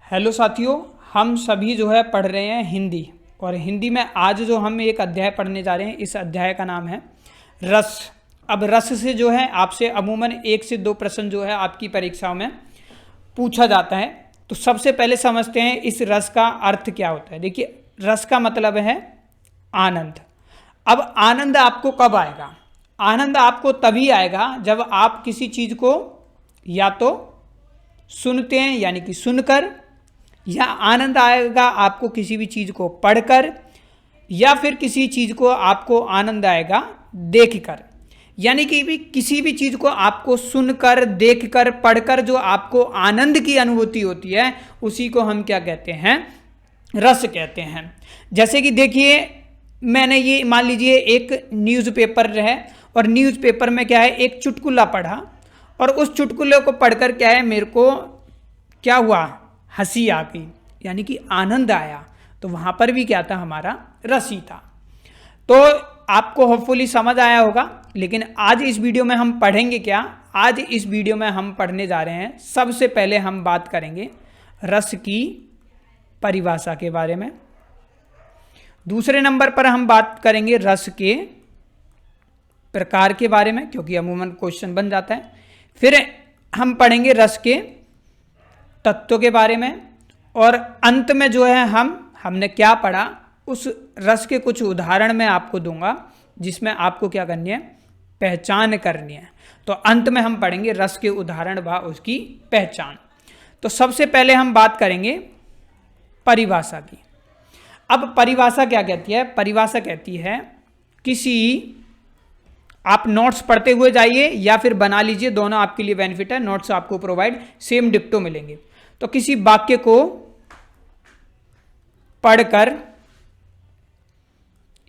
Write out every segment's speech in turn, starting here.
Hello साथियों, हम सभी जो है पढ़ रहे हैं हिंदी। और हिंदी में आज जो हम एक अध्याय पढ़ने जा रहे हैं, इस अध्याय का नाम है रस। अब रस से जो है आपसे अमूमन 1 से 2 प्रश्न जो है आपकी परीक्षाओं में पूछा जाता है। तो सबसे पहले समझते हैं इस रस का अर्थ क्या होता है। देखिए, रस का मतलब है आनंद। अब आनंद आपको कब आएगा? आनंद आपको तभी आएगा जब आप किसी चीज़ को या तो सुनते हैं यानी कि सुनकर, या आनंद आएगा आपको किसी भी चीज़ को पढ़कर, या फिर किसी चीज़ को आपको आनंद आएगा देखकर। यानी कि भी किसी भी चीज़ को आपको सुनकर, देखकर, पढ़कर जो आपको आनंद की अनुभूति होती है उसी को हम क्या कहते हैं? रस कहते हैं। जैसे कि देखिए, मैंने ये मान लीजिए एक न्यूज़पेपर है और न्यूज़पेपर में क्या है, एक चुटकुला पढ़ा, और उस चुटकुले को पढ़कर क्या है, मेरे को क्या हुआ? हंसी आ गई, यानी कि आनंद आया। तो वहाँ पर भी क्या था? हमारा रस ही था। तो आपको होपफुली समझ आया होगा। लेकिन आज इस वीडियो में हम पढ़ेंगे क्या? आज इस वीडियो में हम पढ़ने जा रहे हैं, सबसे पहले हम बात करेंगे रस की परिभाषा के बारे में। दूसरे नंबर पर हम बात करेंगे रस के प्रकार के बारे में, क्योंकि अमूमन क्वेश्चन बन जाता है। फिर हम पढ़ेंगे रस के तत्व के बारे में, और अंत में जो है हमने क्या पढ़ा उस रस के कुछ उदाहरण मैं आपको दूंगा, जिसमें आपको क्या करनी है? पहचान करनी है। तो अंत में हम पढ़ेंगे रस के उदाहरण व उसकी पहचान। तो सबसे पहले हम बात करेंगे परिभाषा की। अब परिभाषा क्या कहती है? परिभाषा कहती है किसी, आप नोट्स पढ़ते हुए जाइए या फिर बना लीजिए, दोनों आपके लिए बेनिफिट है। नोट्स आपको प्रोवाइड सेम डिक्टो मिलेंगे। तो किसी वाक्य को पढ़कर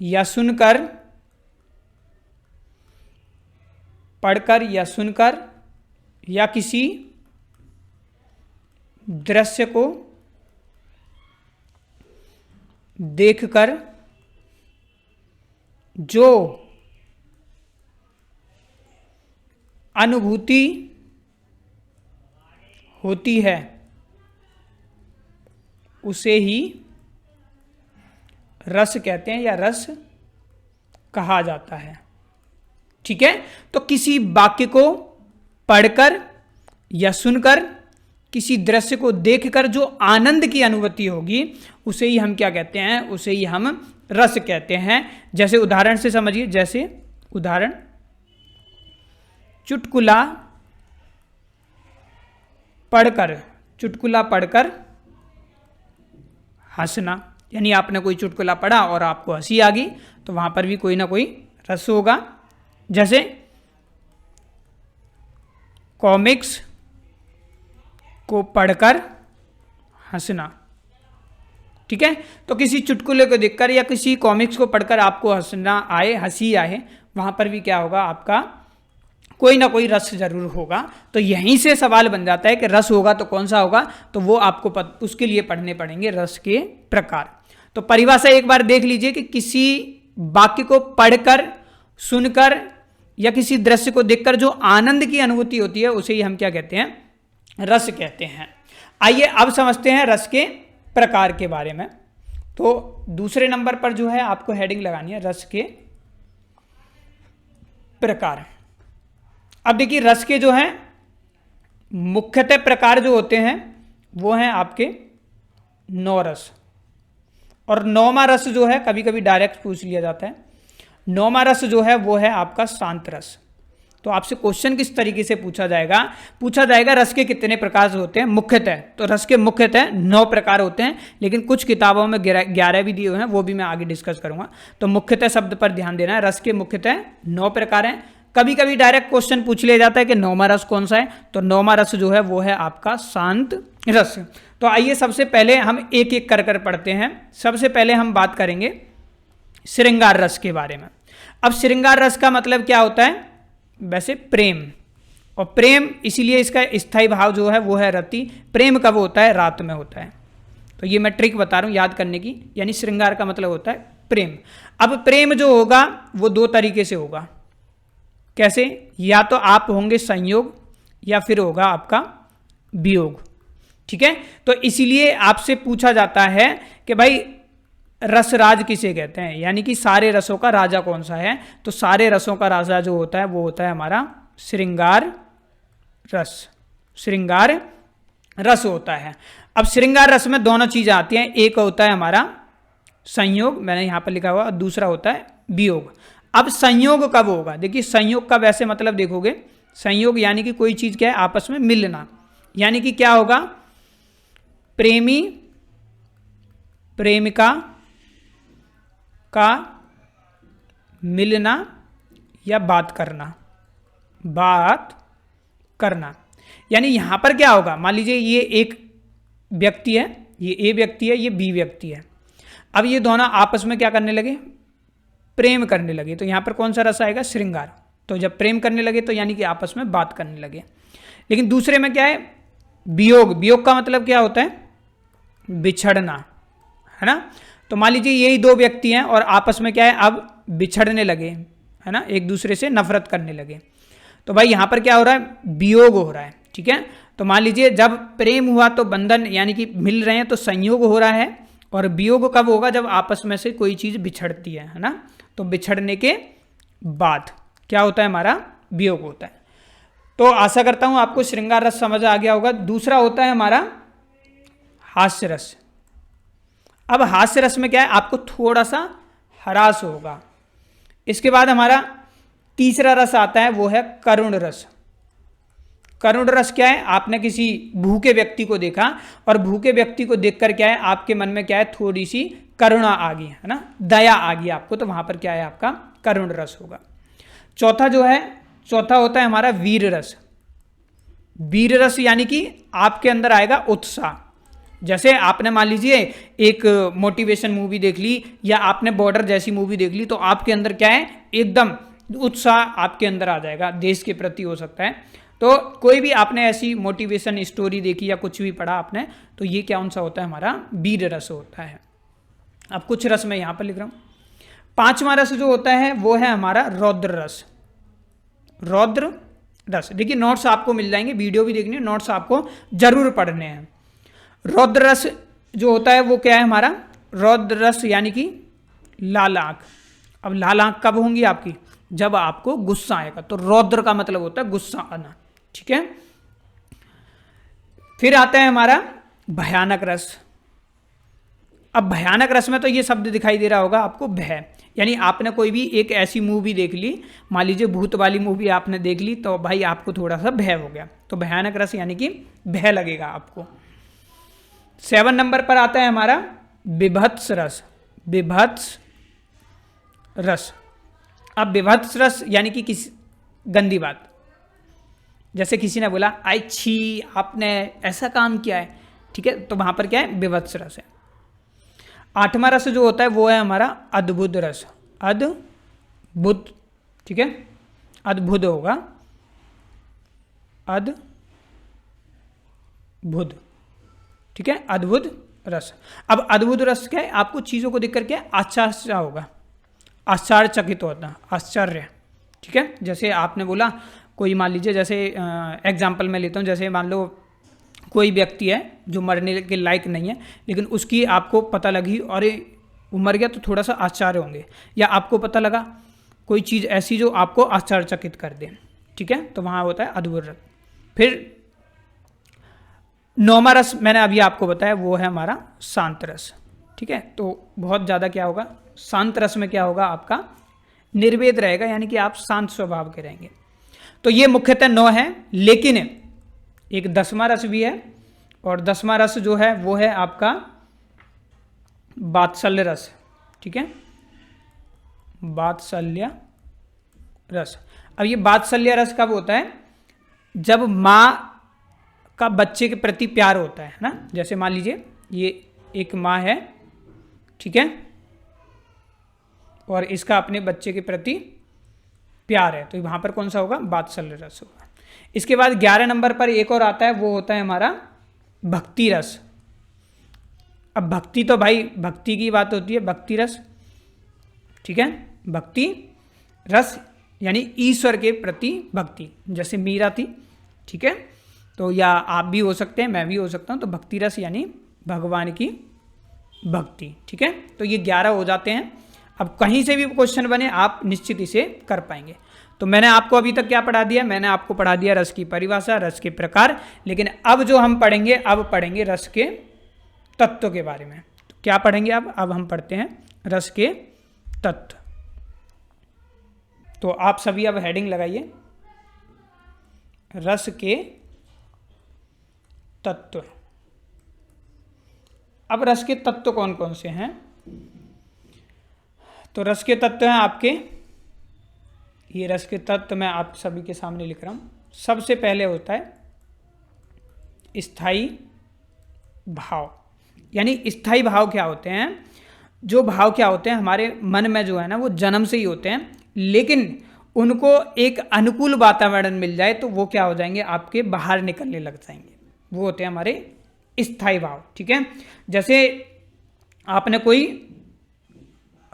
या सुनकर, पढ़कर या सुनकर, या किसी दृश्य को देखकर जो अनुभूति होती है उसे ही रस कहते हैं या रस कहा जाता है। ठीक है? तो किसी वाक्य को पढ़कर या सुनकर, किसी दृश्य को देखकर जो आनंद की अनुभूति होगी उसे ही हम क्या कहते हैं? उसे ही हम रस कहते हैं। जैसे उदाहरण से समझिए, जैसे उदाहरण, चुटकुला पढ़कर हंसना। यानी आपने कोई चुटकुला पढ़ा और आपको हंसी आ गई, तो वहां पर भी कोई ना कोई रस होगा। जैसे कॉमिक्स को पढ़कर हंसना। ठीक है? तो किसी चुटकुले को देखकर या किसी कॉमिक्स को पढ़कर आपको हंसना आए, हंसी आए, वहां पर भी क्या होगा? आपका कोई ना कोई रस जरूर होगा। तो यहीं से सवाल बन जाता है कि रस होगा तो कौन सा होगा? तो वो आपको उसके लिए पढ़ने पड़ेंगे रस के प्रकार। तो परिभाषा एक बार देख लीजिए कि किसी वाक्य को पढ़कर, सुनकर, या किसी दृश्य को देखकर जो आनंद की अनुभूति होती है उसे ही हम क्या कहते हैं? रस कहते हैं। आइए अब समझते हैं रस के प्रकार के बारे में। तो दूसरे नंबर पर जो है आपको हेडिंग लगानी है रस के प्रकार। अब देखिए, रस के जो हैं मुख्यतः प्रकार जो होते हैं वो हैं आपके 9 रस। और 9वां रस जो है कभी कभी डायरेक्ट पूछ लिया जाता है। 9वां रस जो है वो है आपका शांत रस। तो आपसे क्वेश्चन किस तरीके से पूछा जाएगा रस के कितने प्रकार होते हैं मुख्यतः? तो रस के मुख्यतः 9 प्रकार होते हैं, लेकिन कुछ किताबों में 11 भी दिए हुए हैं, वो भी मैं आगे डिस्कस करूंगा। तो मुख्यतः शब्द पर ध्यान देना है। रस के मुख्यतः 9 प्रकार हैं। कभी कभी डायरेक्ट क्वेश्चन पूछ लिया जाता है कि 9वां रस कौन सा है? तो 9वां रस जो है वो है आपका शांत रस। तो आइए सबसे पहले हम एक एक कर पढ़ते हैं। सबसे पहले हम बात करेंगे श्रृंगार रस के बारे में। अब श्रृंगार रस का मतलब क्या होता है? वैसे प्रेम। और प्रेम इसीलिए इसका स्थायी भाव जो है वो है रति। प्रेम कब होता है? रात में होता है। तो ये मैं ट्रिक बता रहा हूं याद करने की। यानी श्रृंगार का मतलब होता है प्रेम। अब प्रेम जो होगा वो 2 तरीके से होगा। कैसे? या तो आप होंगे संयोग या फिर होगा आपका वियोग। ठीक है। तो इसीलिए आपसे पूछा जाता है कि भाई रसराज किसे कहते हैं, यानी कि सारे रसों का राजा कौन सा है। तो सारे रसों का राजा जो होता है वो होता है हमारा श्रृंगार रस। श्रृंगार रस होता है। अब श्रृंगार रस में दोनों चीजें आती हैं, एक होता है हमारा संयोग, मैंने यहां पर लिखा हुआ, और दूसरा होता है वियोग। अब संयोग कब होगा, देखिए संयोग का वैसे मतलब देखोगे, संयोग यानी कि कोई चीज क्या है, आपस में मिलना, यानी कि क्या होगा, प्रेमी प्रेमिका का मिलना या बात करना, बात करना। यानी यहां पर क्या होगा, मान लीजिए ये एक व्यक्ति है, ये ए व्यक्ति है, ये बी व्यक्ति है। अब ये दोनों आपस में क्या करने लगे, प्रेम करने लगे, तो यहां पर कौन सा रस आएगा, श्रृंगार। तो जब प्रेम करने लगे तो यानी कि आपस में बात करने लगे। लेकिन दूसरे में क्या है, वियोग। वियोग का मतलब क्या होता है, बिछड़ना, है ना। तो मान लीजिए यही दो व्यक्ति हैं और आपस में क्या है, अब बिछड़ने लगे, है ना, एक दूसरे से नफरत करने लगे। तो भाई यहां पर क्या हो रहा है, वियोग हो रहा है, ठीक है। तो मान लीजिए जब प्रेम हुआ तो बंधन, यानी कि मिल रहे हैं तो संयोग हो रहा है, और वियोग कब होगा, जब आपस में से कोई चीज बिछड़ती है ना। तो बिछड़ने के बाद क्या होता है, हमारा वियोग होता है। तो आशा करता हूं आपको श्रृंगार रस समझ आ गया होगा। दूसरा होता है हमारा हास्य रस। अब हास्य रस में क्या है, आपको थोड़ा सा हरास होगा। इसके बाद हमारा तीसरा रस आता है, वो है करुण रस। करुण रस क्या है, आपने किसी भूखे व्यक्ति को देखा और भूखे व्यक्ति को देखकर क्या है, आपके मन में क्या है, थोड़ी सी करुणा आ गई, है ना, दया आ गई आपको, तो वहां पर क्या है, आपका करुण रस होगा। चौथा जो है, चौथा होता है हमारा वीर रस। वीर रस यानी कि आपके अंदर आएगा उत्साह। जैसे आपने मान लीजिए एक मोटिवेशन मूवी देख ली या आपने बॉर्डर जैसी मूवी देख ली, तो आपके अंदर क्या है, एकदम उत्साह आपके अंदर आ जाएगा, देश के प्रति हो सकता है। तो कोई भी आपने ऐसी मोटिवेशन स्टोरी देखी या कुछ भी पढ़ा आपने, तो ये क्या सा होता है, हमारा वीर रस होता है। अब कुछ रस मैं यहां पर लिख रहा हूं। पांचवा रस जो होता है वो है हमारा रौद्र रस। रौद्र रस, देखिए नोट्स आपको मिल जाएंगे, वीडियो भी देखनी है, नोट्स आपको जरूर पढ़ने हैं। रौद्र रस जो होता है वो क्या है हमारा, रौद्र रस यानी कि लाल आंख। अब लाल आंख कब होंगी आपकी, जब आपको गुस्सा आएगा। तो रौद्र का मतलब होता है गुस्सा आना, ठीक है। फिर आता है हमारा भयानक रस। अब भयानक रस में तो ये शब्द दिखाई दे रहा होगा आपको, भय। यानी आपने कोई भी एक ऐसी मूवी देख ली, मान लीजिए भूत वाली मूवी आपने देख ली, तो भाई आपको थोड़ा सा भय हो गया, तो भयानक रस यानी कि भय लगेगा आपको। 7 नंबर पर आता है हमारा विभत्स रस। विभत्स रस। अब विभत्स रस यानी कि किसी गंदी बात, जैसे किसी ने बोला आई छी, आपने ऐसा काम किया है, ठीक है, तो वहां पर क्या है, विभत्स रस है। 8वां रस जो होता है वो है हमारा अद्भुत रस। अद्भुत, ठीक है, अद्भुत होगा, अद्भुत, ठीक है, अद्भुत रस। अब अद्भुत रस क्या है, आपको चीजों को देख करके आश्चर्य होगा, आश्चर्यचकित होता, आश्चर्य, ठीक है। जैसे आपने बोला, कोई मान लीजिए, जैसे एग्जाम्पल मैं लेता हूँ, जैसे मान लो कोई व्यक्ति है जो मरने के लायक नहीं है, लेकिन उसकी आपको पता लगी और वो मर गया, तो थोड़ा सा आश्चर्य होंगे। या आपको पता लगा कोई चीज़ ऐसी जो आपको आश्चर्यचकित कर दे, ठीक है, तो वहाँ होता है अद्भुत रस। फिर 9वां रस मैंने अभी आपको बताया, वो है हमारा शांत रस, ठीक है। तो बहुत ज़्यादा क्या होगा, शांत रस में क्या होगा, आपका निर्वेद रहेगा, यानी कि आप शांत स्वभाव के रहेंगे। तो ये मुख्यतः 9 है, लेकिन एक 10वां रस भी है, और 10वां रस जो है वो है आपका वात्सल्य रस, ठीक है, वात्सल्य रस। अब ये वात्सल्य रस कब होता है, जब माँ का बच्चे के प्रति प्यार होता है ना। जैसे मान लीजिए ये एक माँ है, ठीक है, और इसका अपने बच्चे के प्रति प्यार है, तो वहां पर कौन सा होगा, वात्सल्य रस होगा। इसके बाद 11 नंबर पर एक और आता है, वो होता है हमारा भक्ति रस। अब भक्ति तो भाई भक्ति की बात होती है, भक्ति रस, ठीक है, भक्ति रस यानी ईश्वर के प्रति भक्ति, जैसे मीरा थी, ठीक है। तो या आप भी हो सकते हैं, मैं भी हो सकता हूँ। तो भक्ति रस यानी भगवान की भक्ति। ठीक है, तो ये 11 हो जाते हैं। अब कहीं से भी क्वेश्चन बने आप निश्चित इसे कर पाएंगे। तो मैंने आपको अभी तक क्या पढ़ा दिया, मैंने आपको पढ़ा दिया रस की परिभाषा, रस के प्रकार। लेकिन अब जो हम पढ़ेंगे, अब पढ़ेंगे रस के तत्व के बारे में। तो क्या पढ़ेंगे अब हम पढ़ते हैं रस के तत्व। तो आप सभी अब हेडिंग लगाइए, रस के तत्व। अब रस के तत्व कौन कौन से हैं? तो रस के तत्व हैं आपके, ये रस के तत्व मैं आप सभी के सामने लिख रहा हूँ। सबसे पहले होता है स्थायी भाव। यानी स्थायी भाव क्या होते हैं? जो भाव क्या होते हैं हमारे मन में जो है ना, वो जन्म से ही होते हैं, लेकिन उनको एक अनुकूल वातावरण मिल जाए तो वो क्या हो जाएंगे, आपके बाहर निकलने लग जाएंगे। वो होते हैं हमारे स्थायी भाव। ठीक है, जैसे आपने कोई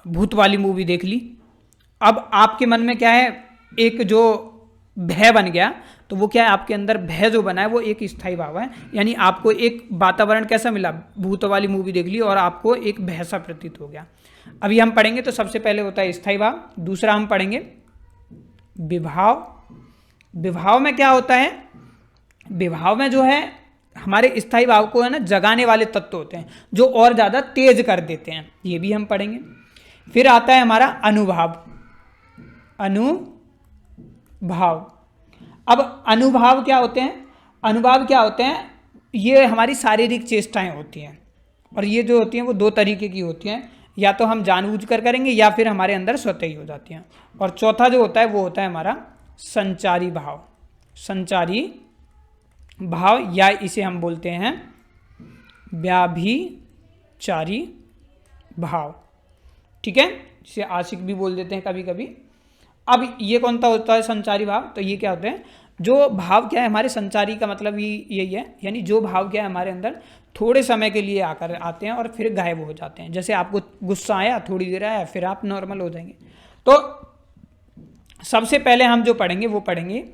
भूत वाली मूवी देख ली, अब आपके मन में क्या है, एक जो भय बन गया, तो वो क्या है, आपके अंदर भय जो बना है वो एक स्थायी भाव है। यानी आपको एक वातावरण कैसा मिला, भूत वाली मूवी देख ली और आपको एक भय सा प्रतीत हो गया। अभी हम पढ़ेंगे तो सबसे पहले होता है स्थायी भाव। दूसरा हम पढ़ेंगे विभाव। विभाव में क्या होता है, विभाव में जो है हमारे स्थायी भाव को है ना जगाने वाले तत्व होते हैं जो और ज़्यादा तेज कर देते हैं, ये भी हम पढ़ेंगे। फिर आता है हमारा अनुभाव। अनुभाव, अब अनुभाव क्या होते हैं? अनुभाव क्या होते हैं? ये हमारी शारीरिक चेष्टाएं होती हैं, और ये जो होती हैं वो दो तरीके की होती हैं, या तो हम जानबूझकर करेंगे या फिर हमारे अंदर स्वतः ही हो जाती हैं। और चौथा जो होता है वो होता है हमारा संचारी भाव। संचारी भाव, या इसे हम बोलते हैं व्याभिचारी भाव। ठीक है, जिसे आशिक भी बोल देते हैं कभी कभी। अब ये कौन सा होता है संचारी भाव? तो ये क्या होते हैं, जो भाव क्या है हमारे संचारी का मतलब ही यही है, यानी जो भाव क्या है हमारे अंदर थोड़े समय के लिए आकर आते हैं और फिर गायब हो जाते हैं। जैसे आपको गुस्सा आया, थोड़ी देर आया, फिर आप नॉर्मल हो जाएंगे। तो सबसे पहले हम जो पढ़ेंगे वो पढ़ेंगे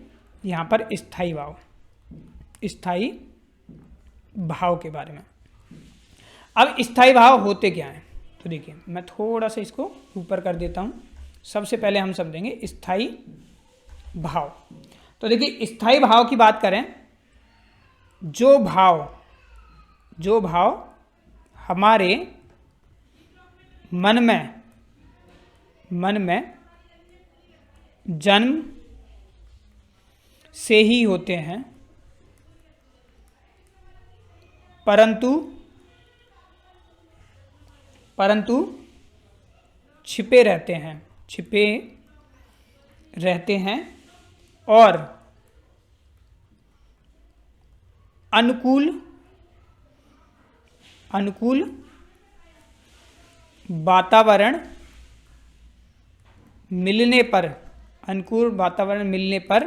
यहाँ पर स्थायी भाव, स्थायी भाव के बारे में। अब स्थायी भाव होते क्या हैं? तो देखिए मैं थोड़ा सा इसको ऊपर कर देता हूँ। सबसे पहले हम समझेंगे स्थायी भाव। तो देखिए स्थायी भाव की बात करें, जो भाव हमारे मन में जन्म से ही होते हैं, परंतु छिपे रहते हैं और अनुकूल वातावरण मिलने पर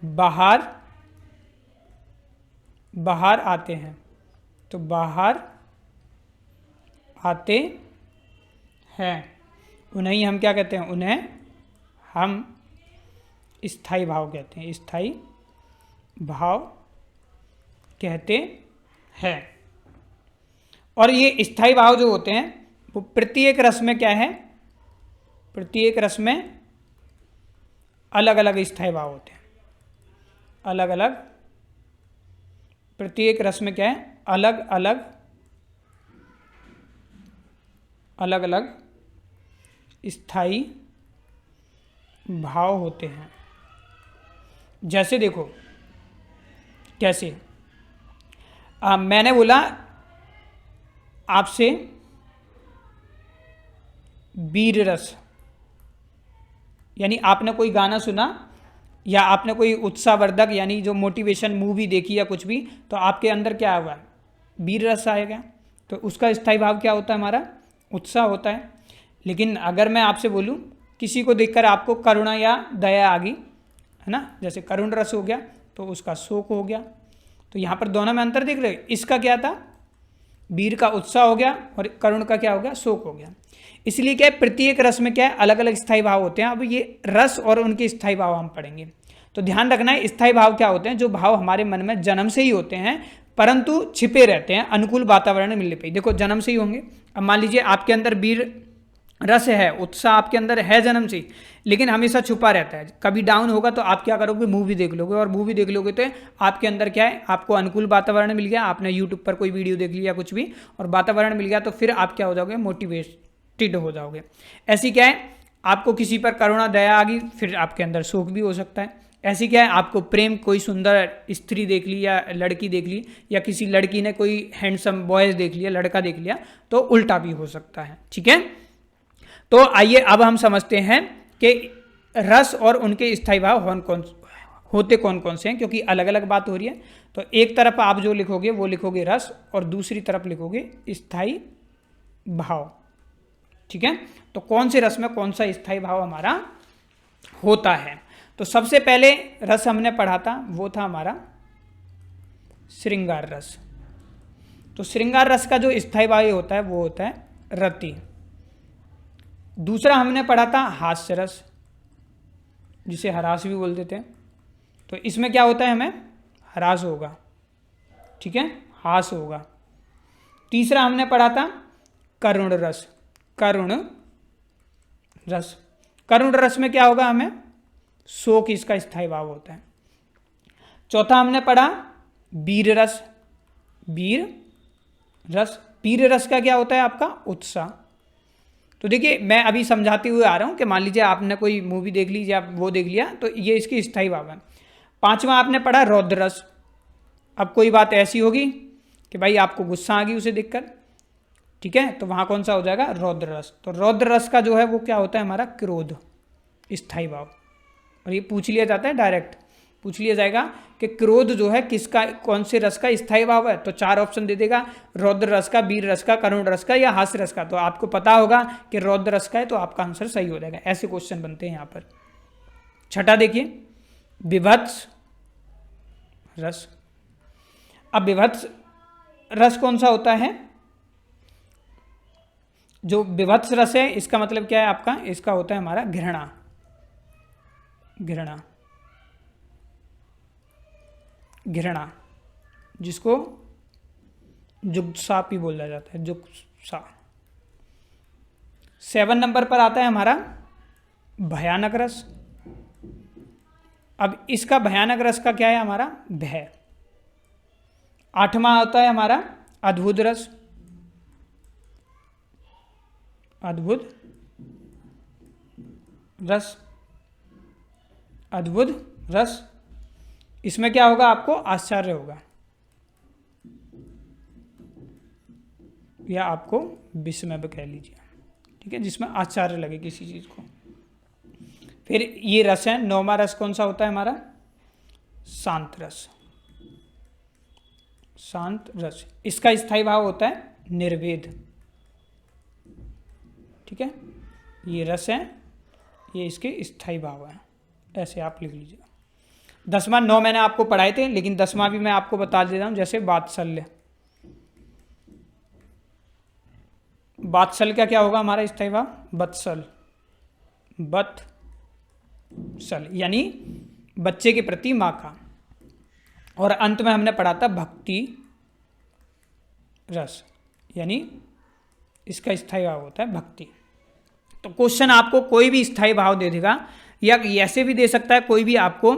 बाहर आते हैं। तो बाहर आते हैं, उन्हें हम क्या कहते हैं? उन्हें हम स्थायी भाव कहते हैं, स्थायी भाव कहते हैं। और ये स्थायी भाव जो होते हैं वो प्रत्येक रस में क्या है, प्रत्येक रस में अलग अलग स्थायी भाव होते हैं। अलग अलग, प्रत्येक रस में क्या है, अलग अलग स्थायी भाव होते हैं। जैसे देखो कैसे, मैंने बोला आपसे वीर रस, यानी आपने कोई गाना सुना या आपने कोई उत्साहवर्धक यानी जो मोटिवेशन मूवी देखी या कुछ भी, तो आपके अंदर क्या हुआ, वीर रस आएगा। तो उसका स्थायी भाव क्या होता है? हमारा उत्साह होता है। लेकिन अगर मैं आपसे बोलूं किसी को देखकर आपको करुणा या दया आ गई, है ना, जैसे करुण रस हो गया तो उसका शोक हो गया। तो यहाँ पर दोनों में अंतर देख रहे हो, इसका क्या था, वीर का उत्साह हो गया और करुण का क्या हो गया, शोक हो गया। इसलिए क्या है, प्रत्येक रस में क्या है, अलग अलग स्थायी भाव होते हैं। अब ये रस और उनके स्थायी भाव हम पढ़ेंगे। तो ध्यान रखना है, स्थायी भाव क्या होते हैं? जो भाव हमारे मन में जन्म से ही होते हैं परंतु छिपे रहते हैं अनुकूल वातावरण मिलने पर। देखो जन्म से ही होंगे। अब मान लीजिए आपके अंदर वीर रस है, उत्साह आपके अंदर है जन्म से, लेकिन हमेशा छुपा रहता है। कभी डाउन होगा तो आप क्या करोगे? मूवी देख लोगे, और मूवी देख लोगे तो आपके अंदर क्या है? आपको अनुकूल वातावरण मिल गया, आपने यूट्यूब पर कोई वीडियो देख लिया कुछ भी और वातावरण मिल गया, तो फिर आप क्या हो जाओगे? मोटिवेटेड हो जाओगे। ऐसी क्या है? आपको किसी पर करुणा दया आ गई, फिर आपके अंदर शोक भी हो सकता है। ऐसी क्या है? आपको प्रेम, कोई सुंदर स्त्री देख ली या लड़की देख ली, या किसी लड़की ने कोई हैंडसम बॉयज देख लिया, लड़का देख लिया, तो उल्टा भी हो सकता है। ठीक है, तो आइए अब हम समझते हैं कि रस और उनके स्थायी भाव होते कौन कौन से हैं, क्योंकि अलग अलग बात हो रही है। तो एक तरफ आप जो लिखोगे वो लिखोगे रस, और दूसरी तरफ लिखोगे स्थायी भाव। ठीक है, तो कौन से रस में कौन सा स्थायी भाव हमारा होता है? तो सबसे पहले रस हमने पढ़ा था, वो था हमारा श्रृंगार रस। तो श्रृंगार रस का जो स्थायी भाव होता है वो होता है रति। दूसरा हमने पढ़ा था हास्य रस, जिसे हरास भी बोल देते हैं। तो इसमें क्या होता है? हमें हरास होगा, ठीक है, हास होगा। तीसरा हमने पढ़ा था करुण रस। करुण रस, करुण रस में क्या होगा? हमें शोक, इसका स्थायी भाव होता है। चौथा हमने पढ़ा वीर रस। वीर रस, वीर रस का क्या होता है? आपका उत्साह। तो देखिए मैं अभी समझाते हुए आ रहा हूँ कि मान लीजिए आपने कोई मूवी देख ली या वो देख लिया, तो ये इसकी स्थायी भाव है। पांचवा आपने पढ़ा रौद्र रस। अब कोई बात ऐसी होगी कि भाई आपको गुस्सा आ गई उसे देखकर, ठीक है, तो वहाँ कौन सा हो जाएगा? रौद्र रस। तो रौद्र रस का जो है वो क्या होता है? हमारा क्रोध, स्थायी भाव। और ये पूछ लिया जाता है, डायरेक्ट पूछ लिया जाएगा कि क्रोध जो है किसका, कौन से रस का स्थायी भाव है? तो 4 ऑप्शन दे देगा, रौद्र रस का, वीर रस का, करुण रस का या हास्य रस का। तो आपको पता होगा कि रौद्र रस का है, तो आपका आंसर सही हो जाएगा। ऐसे क्वेश्चन बनते हैं यहाँ पर। छठा देखिए विभत्स रस। अब विभत्स रस कौन सा होता है? जो विभत्स रस है इसका मतलब क्या है आपका? इसका होता है हमारा घृणा। घृणा, घृणा, जिसको जुगुप्सा भी बोला जाता है, जुगुप्सा। 7 नंबर पर आता है हमारा भयानक रस। अब इसका भयानक रस का क्या है? हमारा भय। 8वां आता है हमारा अद्भुत रस। अद्भुत रस, अद्भुत रस, इसमें क्या होगा? आपको आश्चर्य होगा या आपको विस्मय भी कह लीजिए, ठीक है, जिसमें आश्चर्य लगे किसी चीज को। फिर ये रस है। 9वां रस कौन सा होता है हमारा? शांत रस। शांत रस, इसका स्थायी भाव होता है निर्वेद। ठीक है, ये रस है, ये इसके स्थायी भाव है, ऐसे आप लिख लीजिए। 10वां, 9 मैंने आपको पढ़ाए थे, लेकिन 10वां भी मैं आपको बता देता हूं, जैसे वात्सल्य। वात्सल का क्या होगा हमारा स्थायी भाव? वत्सल। वत्सल यानी बच्चे के प्रति माँ का। और अंत में हमने पढ़ा था भक्ति रस, यानी इसका स्थायी भाव होता है भक्ति। तो क्वेश्चन आपको कोई भी स्थायी भाव दे देगा, या ऐसे भी दे सकता है, कोई भी आपको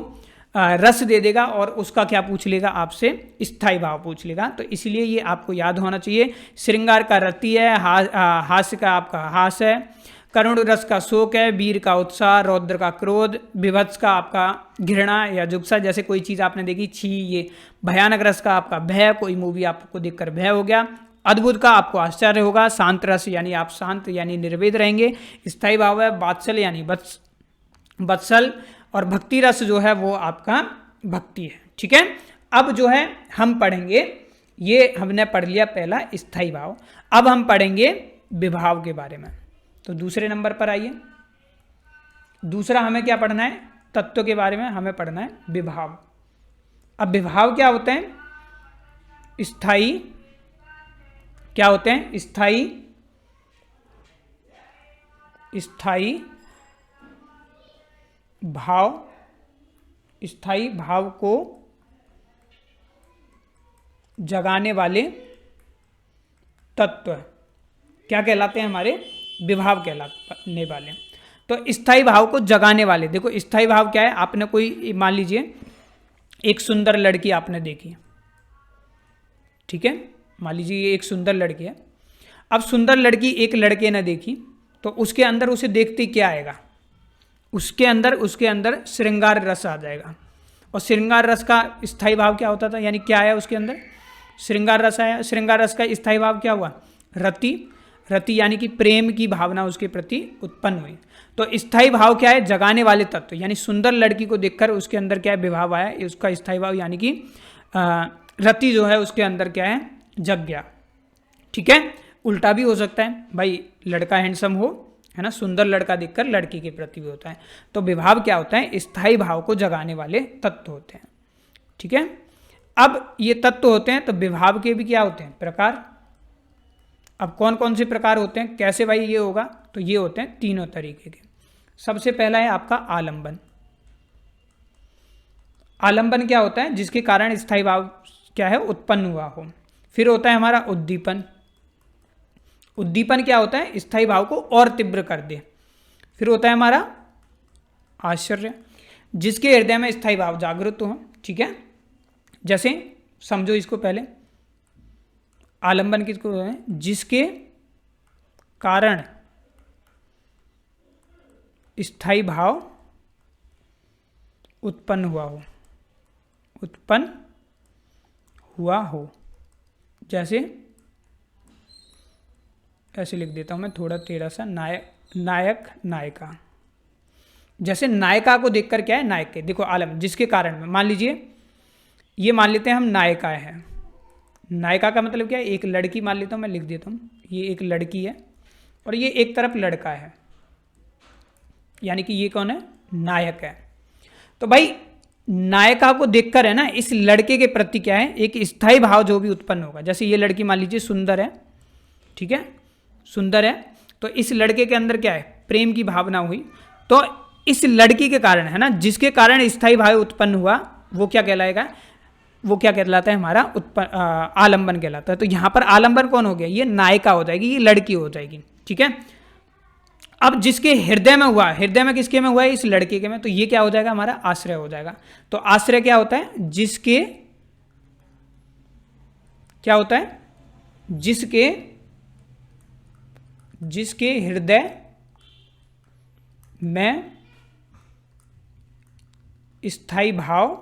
रस दे देगा और उसका क्या पूछ लेगा आपसे? स्थायी भाव पूछ लेगा। तो इसलिए ये आपको याद होना चाहिए। श्रृंगार का रति है, हास्य का आपका हास है, करुण रस का शोक है, वीर का उत्साह, रौद्र का क्रोध, विभत्स का आपका घृणा या जुगसा, जैसे कोई चीज़ आपने देखी छी ये। भयानक रस का आपका भय, कोई मूवी आपको देखकर भय हो गया। अद्भुत का आपको आश्चर्य होगा। शांत रस यानी आप शांत यानी निर्वेद रहेंगे। स्थायी भाव है वात्सल यानी वत्सल, और भक्ति रस जो है वो आपका भक्ति है। ठीक है, अब जो है हम पढ़ेंगे, ये हमने पढ़ लिया पहला स्थायी भाव। अब हम पढ़ेंगे विभाव के बारे में। तो दूसरे नंबर पर आइए। दूसरा हमें क्या पढ़ना है? तत्व के बारे में हमें पढ़ना है विभाव। अब विभाव क्या होते हैं? स्थायी, क्या होते हैं? स्थायी भाव, स्थायी भाव को जगाने वाले तत्व क्या कहलाते हैं? हमारे विभाव कहलाने वाले। तो स्थायी भाव को जगाने वाले, देखो स्थायी भाव क्या है? आपने कोई मान लीजिए एक सुंदर लड़की आपने देखी, ठीक है, मान लीजिए ये एक सुंदर लड़की है। अब सुंदर लड़की एक लड़के ने देखी तो उसके अंदर उसे देखते क्या आएगा? उसके अंदर श्रृंगार रस आ जाएगा। और श्रृंगार रस का स्थायी भाव क्या होता था? यानी क्या आया उसके अंदर? श्रृंगार रस आया। श्रृंगार रस का स्थायी भाव क्या हुआ? रति। रति यानी कि प्रेम की भावना उसके प्रति उत्पन्न हुई। तो स्थायी भाव क्या है? जगाने वाले तत्व। यानी सुंदर लड़की को देखकर उसके अंदर क्या है? विभाव आया, उसका स्थायी भाव यानी कि रति जो है उसके अंदर क्या है? जग गया। ठीक है, उल्टा भी हो सकता है, भाई लड़का हैंडसम हो, है ना, सुंदर लड़का देखकर लड़की के प्रति भी होता है। तो विभाव क्या होता है? स्थायी भाव को जगाने वाले तत्व होते हैं। ठीक है, अब ये तत्व होते हैं तो विभाव के भी क्या होते हैं? प्रकार। अब कौन कौन से प्रकार होते हैं? कैसे भाई ये होगा? तो ये होते हैं तीनों तरीके के। सबसे पहला है आपका आलंबन। आलंबन क्या होता है? जिसके कारण स्थायी भाव क्या है? उत्पन्न हुआ हो। फिर होता है हमारा उद्दीपन। उद्दीपन क्या होता है? स्थायी भाव को और तीव्र कर दे। फिर होता है हमारा आश्चर्य, जिसके हृदय में स्थायी भाव जागृत हो। ठीक है, जैसे समझो इसको पहले, आलंबन किसको है? जिसके कारण स्थायी भाव उत्पन्न हुआ हो। जैसे ऐसे लिख देता हूं मैं थोड़ा टेढ़ा सा, नायक नायिका। जैसे नायिका को देखकर क्या है? नायक के देखो आलम, जिसके कारण में मान लीजिए ये मान लेते हैं हम नायिका है। नायिका का मतलब क्या है? एक लड़की मान लेता हूँ, मैं लिख देता हूँ, ये एक लड़की है और ये एक तरफ लड़का है, यानी कि ये कौन है? नायक है। तो भाई नायिका को देखकर है ना, इस लड़के के प्रति क्या है? एक स्थायी भाव जो भी उत्पन्न होगा। जैसे ये लड़की मान लीजिए सुंदर है, ठीक है, सुंदर है, तो इस लड़के के अंदर क्या है? प्रेम की भावना हुई। तो इस लड़की के कारण है ना, जिसके कारण स्थायी भाव उत्पन्न हुआ, वो क्या कहलाएगा? वो क्या कहलाता है? हमारा आलंबन कहलाता है। तो यहां पर आलंबन कौन हो गया? ये नायिका हो जाएगी, ये लड़की हो जाएगी। ठीक है, अब जिसके हृदय में हुआ, हृदय में किसके में हुआ है? इस लड़के के में, तो ये क्या हो जाएगा? हमारा आश्रय हो जाएगा। तो आश्रय क्या होता है? जिसके क्या होता है? जिसके हृदय में स्थायी भाव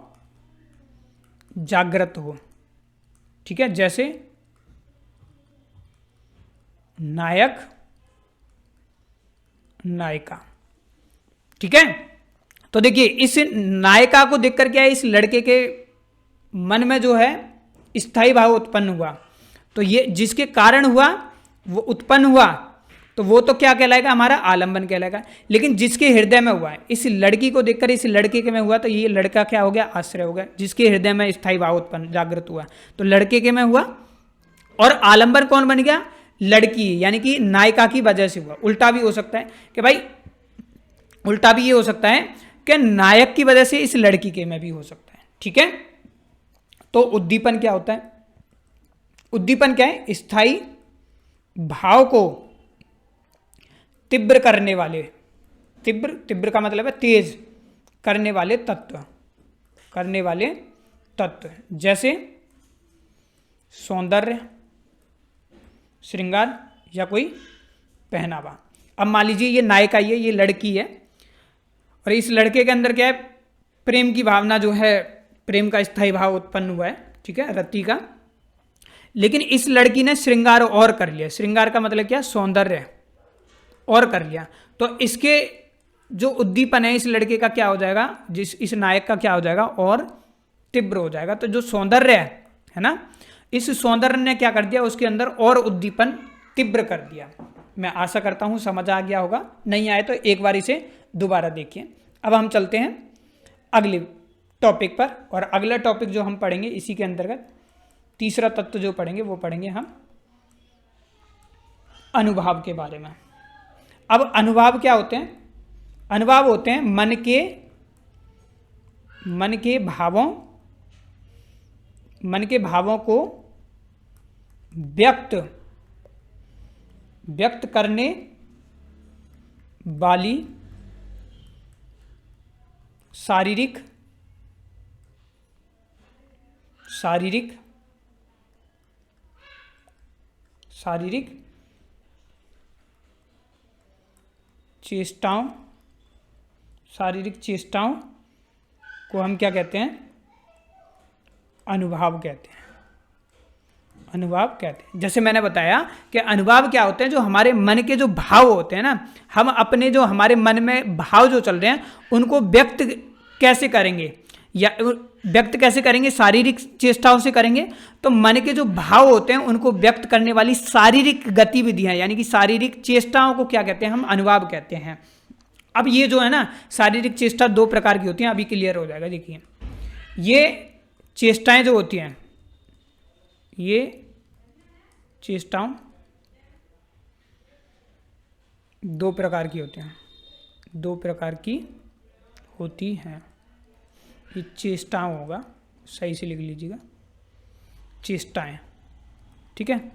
जागृत हो। ठीक है, जैसे नायक नायिका। ठीक है, तो देखिए इस नायिका को देखकर क्या है? इस लड़के के मन में जो है स्थायी भाव उत्पन्न हुआ। तो ये जिसके कारण हुआ, वो उत्पन्न हुआ, तो वो तो क्या कहलाएगा? हमारा आलंबन कहलाएगा। लेकिन जिसके हृदय में हुआ है, इस लड़की को देखकर इस लड़के के में हुआ, तो ये लड़का क्या हो गया? आश्रय हो गया। जिसके हृदय में स्थायी भाव उत्पन्न जागृत हुआ, तो लड़के के में हुआ। और आलंबन कौन बन गया? लड़की, यानी कि नायिका की वजह से हुआ। उल्टा भी हो सकता है कि भाई, उल्टा भी ये हो सकता है कि नायक की वजह से इस लड़की के में भी हो सकता है। ठीक है, तो उद्दीपन क्या होता है? उद्दीपन क्या है? स्थायी भाव को तीव्र करने वाले, तीव्र का मतलब है तेज करने वाले तत्व, जैसे सौंदर्य, श्रृंगार या कोई पहनावा। अब मान लीजिए ये नायिका है, ये लड़की है, और इस लड़के के अंदर क्या है? प्रेम की भावना जो है, प्रेम का स्थायी भाव उत्पन्न हुआ है। ठीक है, रति का। लेकिन इस लड़की ने श्रृंगार और कर लिया। श्रृंगार का मतलब क्या? सौंदर्य और कर लिया। तो इसके जो उद्दीपन है इस लड़के का क्या हो जाएगा? इस नायक का क्या हो जाएगा? और तीव्र हो जाएगा। तो जो सौंदर्य है ना, इस सौंदर्य ने क्या कर दिया? उसके अंदर और उद्दीपन तीव्र कर दिया। मैं आशा करता हूं समझ आ गया होगा, नहीं आए तो एक बार इसे दोबारा देखिए। अब हम चलते हैं अगले टॉपिक पर, और अगला टॉपिक जो हम पढ़ेंगे इसी के अंतर्गत तीसरा तत्व जो पढ़ेंगे वो पढ़ेंगे हम अनुभाव के बारे में। अब अनुभाव क्या होते हैं? अनुभाव होते हैं मन के मन के भावों को व्यक्त करने वाली शारीरिक चेष्टाओं को हम क्या कहते हैं? अनुभाव कहते हैं। जैसे मैंने बताया कि अनुभाव क्या होते हैं? जो हमारे मन के जो भाव होते हैं ना, हम अपने जो हमारे मन में भाव जो चल रहे हैं उनको व्यक्त कैसे करेंगे, शारीरिक चेष्टाओं से करेंगे। तो मन के जो भाव होते हैं उनको व्यक्त करने वाली शारीरिक गतिविधियां यानी कि शारीरिक चेष्टाओं को क्या कहते हैं? हम अनुभाव कहते हैं। अब ये जो है ना, शारीरिक चेष्टा दो प्रकार की होती हैं, अभी क्लियर हो जाएगा। देखिए, ये चेष्टाएं जो होती हैं, ये चेष्टाओं दो प्रकार की होती हैं। ये चेष्टाएं होगा, सही से लिख लीजिएगा, चेष्टाएं। ठीक है,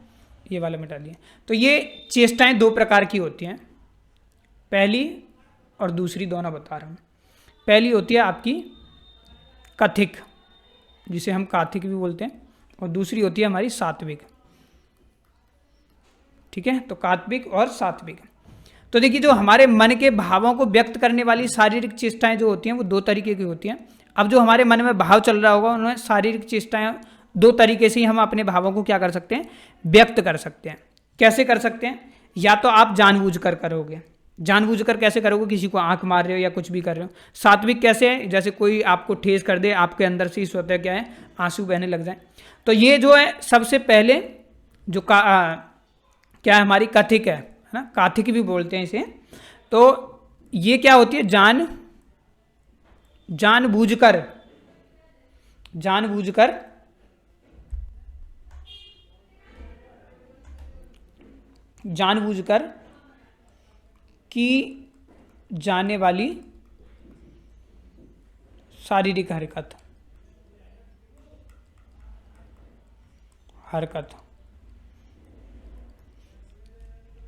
ये वाला मिटा दिए। तो ये चेष्टाएं दो प्रकार की होती हैं, पहली और दूसरी दोनों बता रहा हूँ। पहली होती है आपकी कथिक, जिसे हम काथिक भी बोलते हैं, और दूसरी होती है हमारी सात्विक। ठीक है, तो कात्विक और सात्विक। तो देखिए, जो हमारे मन के भावों को व्यक्त करने वाली शारीरिक चेष्टाएं जो होती हैं वो दो तरीके की होती हैं। अब जो हमारे मन में भाव चल रहा होगा उन्हें शारीरिक चेष्टाएं दो तरीके से ही हम अपने भावों को क्या कर सकते हैं? व्यक्त कर सकते हैं। कैसे कर सकते हैं? या तो आप जानबूझकर करोगे। जानबूझकर कैसे करोगे? किसी को आंख मार रहे हो या कुछ भी कर रहे हो। सात्विक कैसे है? जैसे कोई आपको ठेस कर दे, आपके अंदर से ही स्वतः क्या है? आंसू बहने लग जाए। तो ये जो है सबसे पहले जो क्या है? हमारी कथिक है ना, काथिक भी बोलते हैं इसे। तो ये क्या होती है? जानबूझकर की जाने वाली शारीरिक हरकत।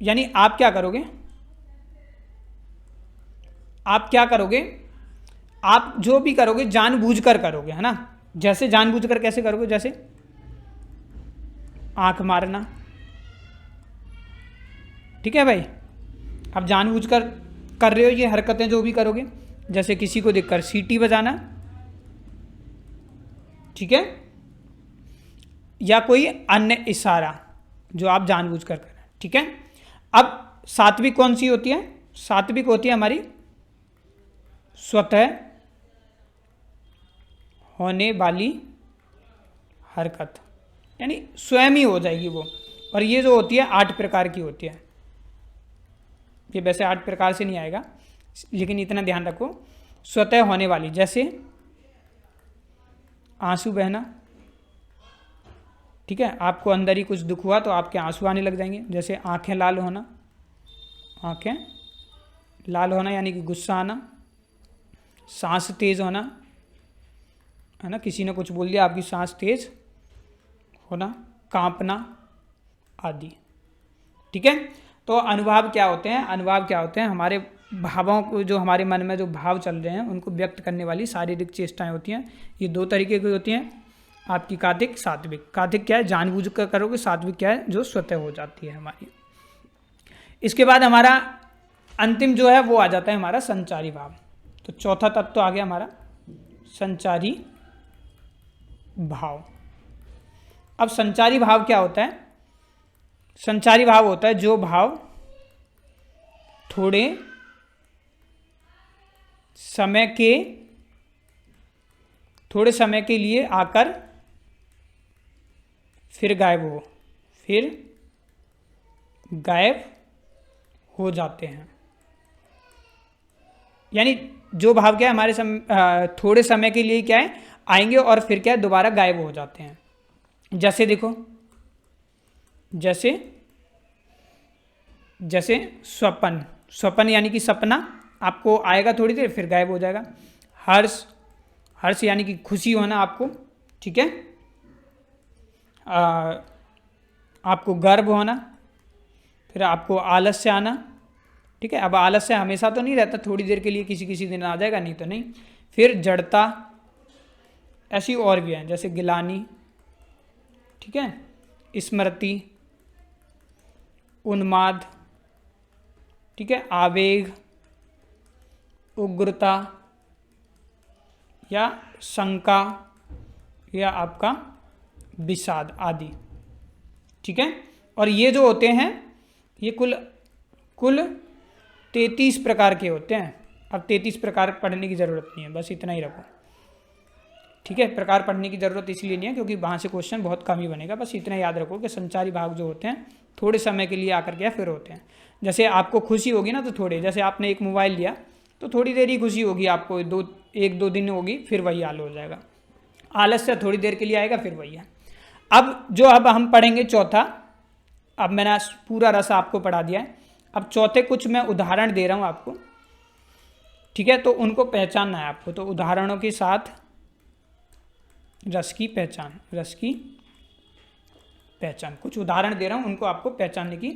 यानी आप क्या करोगे? आप जो भी करोगे जानबूझकर करोगे, है ना। जैसे जानबूझकर कैसे करोगे? जैसे आंख मारना। ठीक है भाई, आप जानबूझकर कर रहे हो ये हरकतें जो भी करोगे। जैसे किसी को देखकर सीटी बजाना, ठीक है, या कोई अन्य इशारा जो आप जानबूझकर कर रहे हैं। ठीक है, अब सात्विक कौन सी होती है? सात्विक होती है हमारी स्वतः होने वाली हरकत, यानी स्वयं ही हो जाएगी वो। और ये जो होती है 8 प्रकार की होती है। ये वैसे 8 प्रकार से नहीं आएगा, लेकिन इतना ध्यान रखो, स्वतः होने वाली। जैसे आंसू बहना। ठीक है, आपको अंदर ही कुछ दुख हुआ तो आपके आंसू आने लग जाएंगे। जैसे आंखें लाल होना यानी कि गुस्सा आना। सांस तेज होना, है ना, किसी ने कुछ बोल दिया, आपकी सांस तेज होना, कांपना आदि। ठीक है, तो अनुभाव क्या होते हैं? अनुभाव क्या होते हैं? हमारे भावों को, जो हमारे मन में जो भाव चल रहे हैं उनको व्यक्त करने वाली शारीरिक चेष्टाएं होती हैं। ये दो तरीके की होती हैं, आपकी काथिक, सात्विक। काथिक क्या है? जानबूझ कर करोगे। सात्विक क्या है? जो स्वतः हो जाती है हमारी। इसके बाद हमारा अंतिम जो है वो आ जाता है हमारा संचारी भाव। तो चौथा तत्व तो आ गया हमारा संचारी भाव। अब संचारी भाव क्या होता है? संचारी भाव होता है जो भाव थोड़े समय के लिए आकर फिर गायब हो जाते हैं। यानी जो भाव क्या है हमारे थोड़े समय के लिए क्या है आएंगे और फिर क्या है दोबारा गायब हो जाते हैं। जैसे देखो, जैसे स्वप्न यानी कि सपना आपको आएगा थोड़ी देर फिर गायब हो जाएगा। हर्ष, हर्ष यानी कि खुशी होना आपको, ठीक है। आपको गर्व होना, फिर आपको आलस्य आना, ठीक है। अब आलस्य हमेशा तो नहीं रहता, थोड़ी देर के लिए किसी किसी दिन आ जाएगा, नहीं तो नहीं। फिर जड़ता, ऐसी और भी हैं जैसे गिलानी, ठीक है, स्मृति, उन्माद, ठीक है, आवेग, उग्रता या शंका या आपका विषाद आदि, ठीक है। और ये जो होते हैं ये कुल 33 प्रकार के होते हैं। अब 33 प्रकार पढ़ने की ज़रूरत नहीं है, बस इतना ही रखो, ठीक है। प्रकार पढ़ने की ज़रूरत इसलिए नहीं है क्योंकि वहाँ से क्वेश्चन बहुत कम ही बनेगा, बस इतना याद रखो कि संचारी भाग जो होते हैं थोड़े समय के लिए आकर के फिर होते हैं। जैसे आपको खुशी होगी ना तो थोड़े, जैसे आपने एक मोबाइल लिया तो थोड़ी देर ही खुशी होगी आपको, 1-2 दिन होगी, फिर वही हाल हो जाएगा। आलस्य थोड़ी देर के लिए आएगा, फिर वही है। अब हम पढ़ेंगे चौथा। अब मैंने पूरा रस आपको पढ़ा दिया है, अब चौथे कुछ मैं उदाहरण दे रहा हूँ आपको, ठीक है। तो उनको पहचानना है आपको, तो उदाहरणों के साथ रस की पहचान, कुछ उदाहरण दे रहा हूँ, उनको आपको पहचानने की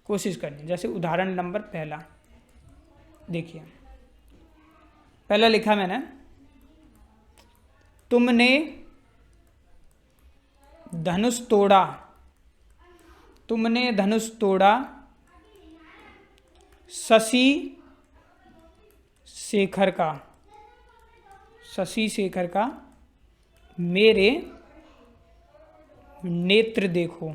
कोशिश करनी। जैसे उदाहरण नंबर पहला देखिए, पहला लिखा मैंने, तुमने धनुष तोड़ा, शशि शेखर का मेरे नेत्र देखो,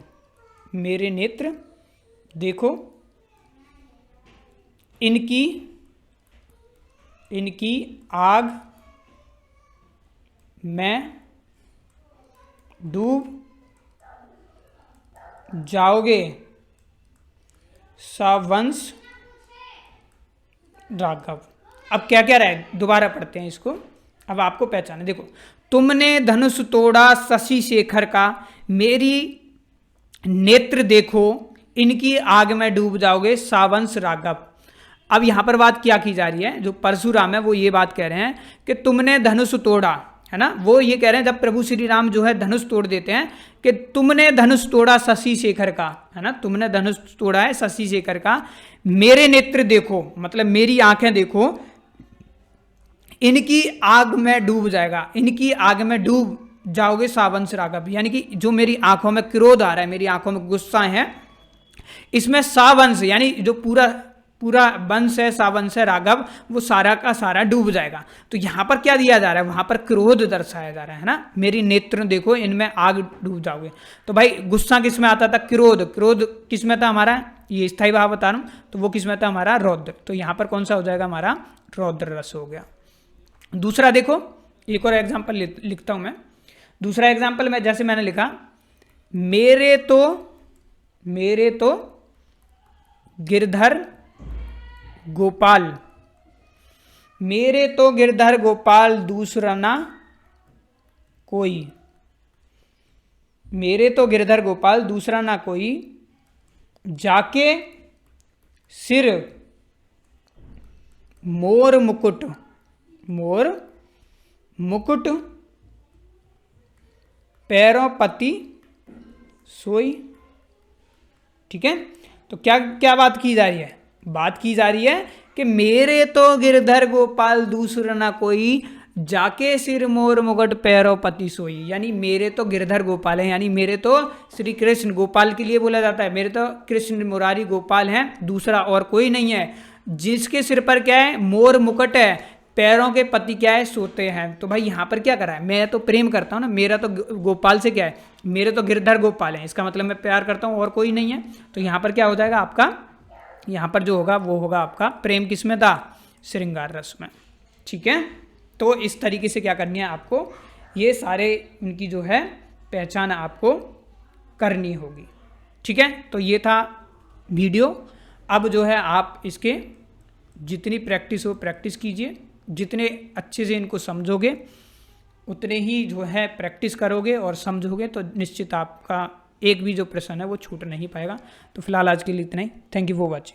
इनकी आग में डूब जाओगे, सावंश राघव। अब क्या क्या रहा, दोबारा पढ़ते हैं इसको, अब आपको पहचाने। देखो, तुमने धनुष तोड़ा शशि शेखर का, मेरी नेत्र देखो, इनकी आग में डूब जाओगे, सावंश राघव। अब यहाँ पर बात क्या की जा रही है, जो परशुराम है वो ये बात कह रहे हैं कि तुमने धनुष तोड़ा, है ना। वो ये कह रहे हैं जब प्रभु श्री राम जो है धनुष तोड़ देते हैं कि तुमने धनुष तोड़ा शशि शेखर का, है ना, तुमने धनुष तोड़ा है शशि शेखर का, मेरे नेत्र देखो, मतलब मेरी आंखें देखो, इनकी आग में डूब जाएगा, इनकी आग में डूब जाओगे, सावंश राघव। यानी कि जो मेरी आंखों में क्रोध आ रहा है, मेरी आंखों में गुस्सा है, इसमें सावंश यानी जो पूरा वंश है, सावंश है राघव, वो सारा का सारा डूब जाएगा। तो यहाँ पर क्या दिया जा रहा है, वहाँ पर क्रोध दर्शाया जा रहा है ना, मेरी नेत्र देखो, इनमें आग डूब जाओगे। तो भाई गुस्सा किस में आता था, क्रोध किस में था हमारा, ये स्थायी भाव बता रहा हूँ, तो वो किस में था हमारा, रौद्र। तो यहाँ पर कौन सा हो जाएगा हमारा, रौद्र रस हो गया। दूसरा देखो, एक और एग्जाम्पल लिखता हूँ मैं। दूसरा एग्जाम्पल में जैसे मैंने लिखा, मेरे तो गिरधर गोपाल, मेरे तो गिरधर गोपाल दूसरा ना कोई, मेरे तो गिरधर गोपाल दूसरा ना कोई, जाके सिर मोर मुकुट पैरों पति सोई। ठीक है, तो क्या क्या बात की जा रही है, बात की जा रही है कि मेरे तो गिरधर गोपाल दूसरा ना कोई, जाके सिर मोर मुकुट पैरों पति सोई। यानी मेरे तो गिरधर गोपाल हैं, यानी मेरे तो श्री कृष्ण, गोपाल के लिए बोला जाता है, मेरे तो कृष्ण मुरारी गोपाल हैं, दूसरा और कोई नहीं है, जिसके सिर पर क्या है, मोर मुकुट है, पैरों के पति क्या है, सोते हैं। तो भाई यहाँ पर क्या करा है, मैं तो प्रेम करता हूँ ना, मेरा तो गोपाल से क्या है, मेरे तो गिरधर गोपाल हैं, इसका मतलब मैं प्यार करता हूँ और कोई नहीं है। तो यहाँ पर क्या हो जाएगा आपका, यहाँ पर जो होगा वो होगा आपका प्रेम किसमें था, श्रृंगार रस में। ठीक है, तो इस तरीके से क्या करनी है आपको, ये सारे उनकी जो है पहचान आपको करनी होगी। ठीक है, तो ये था वीडियो। अब जो है आप इसके जितनी प्रैक्टिस हो प्रैक्टिस कीजिए, जितने अच्छे से इनको समझोगे उतने ही जो है प्रैक्टिस करोगे और समझोगे तो निश्चित आपका एक भी जो प्रश्न है वो छूट नहीं पाएगा। तो फिलहाल आज के लिए इतना ही। Thank you for watching.